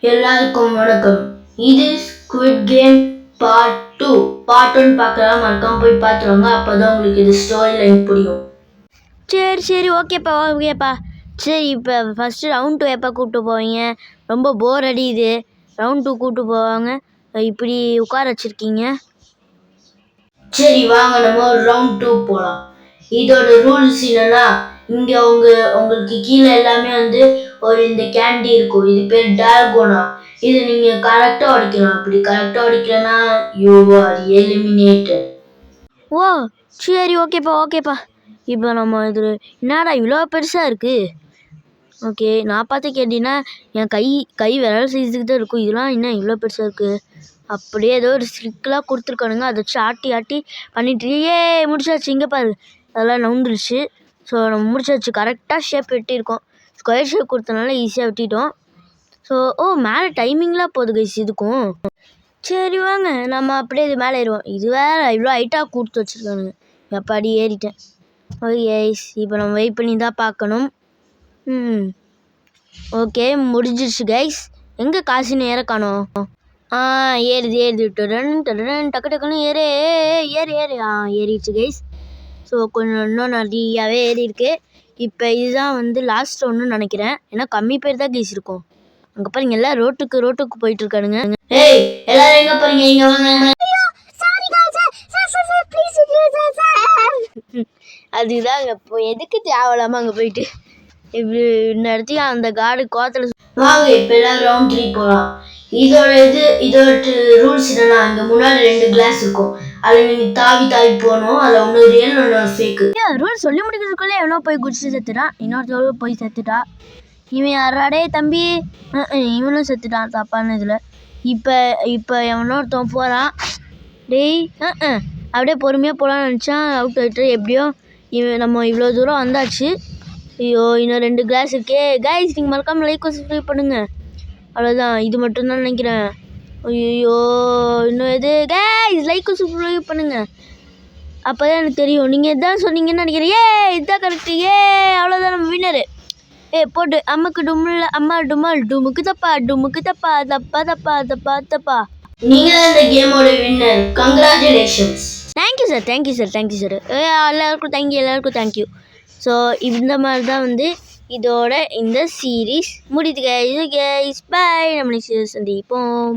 எல்லாருக்கும் வணக்கம். இது ஸ்குவிட் கேம் பார்ட் 2. பார்ட் 1 பார்க்கலாம், மறக்காம போய் பார்த்துருவாங்க. அப்போதான் உங்களுக்கு இது ஸ்டோரி லைன் புரியும். சரி ஓகேப்பா. சரி, இப்போ ஃபஸ்ட்டு ரவுண்ட் 2 எப்போ கூப்பிட்டு போவீங்க? ரொம்ப போர் அடியுது. ரவுண்ட் 2 கூப்பிட்டு போவாங்க. இப்படி உட்கார வச்சுருக்கீங்க. சரி வாங்க, நம்ம ரவுண்ட் 2 போகலாம். இதோட ரூல்ஸ் என்னன்னா, இங்கே உங்களுக்கு கீழே எல்லாமே ஒரு இந்த கேண்டி இருக்கும். இது பேர் டால்கோனா. இது நீங்கள் கரெக்டாக உடைக்கணும். அப்படி கரெக்டாக உடைக்கலன்னா யூ ஆர் எலிமினேட்டட். ஓ சரி ஓகேப்பா. இப்போ நம்ம இது என்னடா இவ்வளோ பெருசாக இருக்குது? ஓகே, நான் பார்த்து கேட்டீங்கன்னா என் கை விரல் சைஸுக்கு தான் இருக்கும். இதெல்லாம் என்ன இவ்வளோ பெருசாக இருக்குது? அப்படியே ஏதோ ஒரு ஸ்ட்ரிக்கெலாம் கொடுத்துருக்கானுங்க. அதை வச்சு ஆட்டி பண்ணிட்டு முடிச்சாச்சு. இங்கே பாரு, அதெல்லாம் நவுந்துருச்சு. ஸோ நம்ம முடிச்சாச்சு. கரெக்டாக ஷேப் வெட்டியிருக்கோம். ஸ்கொயர் ஷேப் கொடுத்தனால ஈஸியாக வெட்டிட்டோம். ஸோ மேலே டைமிங்லாம் போகுது கைஸ் இதுக்கும். சரி வாங்க, நம்ம அப்படியே இது மேலே ஏறுவோம். இது வேறு இவ்வளோ ஹைட்டாக கொடுத்து வச்சுருக்கானுங்க. எப்பாடி ஏறிட்டேன். ஓகே கைஸ், இப்போ நம்ம வெயிட் பண்ணி தான் பார்க்கணும். ஓகே, முடிஞ்சிருச்சு கைஸ். எங்கே காசுன்னு ஏற காணோம்? ஏறுது டக்கு டக்குன்னு ஏறு. ஏறிடுச்சு கைஸ். ஸோ கொஞ்சம் இன்னும் நிறையாவே ஏறி இருக்கு. இப்போ இதுதான் லாஸ்ட் ஒன்றுன்னு நினைக்கிறேன். ஏன்னா கம்மி பேர் தான் கைஸ் இருக்கும். அங்கே பாருங்க, எல்லாம் ரோட்டுக்கு போயிட்டு இருக்கானுங்க. எல்லாரும் எங்கே போறீங்க? இங்கே வாங்க. அதுதான் இப்போ எதுக்கு தேவையில்லாம அங்கே போயிட்டு இப்படி நடத்தி அந்த காடு கோத்தில் வாங்க. இப்போ எல்லாம் ரவுண்ட் 3 போகலாம். இதோட ரூல்ஸ் என்னன்னா, இங்கே முன்னாடி 2 கிளாஸ் இருக்கும். அதில் நீங்கள் தாவி போகணும். அதில் ஒன்று ரியல், ஒன்று ஃபேக்கு. ரூல் சொல்லி முடிக்கிறதுக்குள்ளே எவனோ போய் குடிச்சு செத்துட்டான். இன்னொருத்தவங்க போய் செத்துட்டா. இவன் யாராடே தம்பி? இவனும் செத்துட்டான் தப்பான இதில். இப்போ எவனோருத்தவன் போகிறான். டேய் அப்படியே பொறுமையாக போகலான்னு நினச்சான். அவுட் ஆகிட்டு. எப்படியோ நம்ம இவ்வளோ தூரம் வந்தாச்சு. ஐயோ, இன்னும் 2 கிளாஸ் இருக்கே. கைஸ், நீங்கள் மறக்காமல் லைக் சப்ஸ்கிரைப் பண்ணுங்கள். அவ்வளோதான், இது மட்டும்தான் நினைக்கிறேன். ஐயோ, இன்னும் எது? கைஸ், லைக் சப்ஸ்கிரைப் பண்ணுங்கள். அப்போ தான் எனக்கு தெரியும். நீங்கள் இதான் சொன்னீங்கன்னு நினைக்கிறேன். இதுதான் கரெக்டு. அவ்வளோதான், நம்ம வின்னரு. போட்டு அம்மாக்கு டும்மில் அம்மா டும்மல் டுமுக்கு தப்பா தப்பா. நீங்கள் இந்த கேமோட வின்னர். கங்க்ராச்சுலேஷன்ஸ். Thank you sir. எல்லாருக்கும் தேங்க்யூ. ஸோ இந்த மாதிரி தான் இதோட இந்த சீரீஸ் முடியுது கைஸ். பை, நம்ம சந்திப்போம்.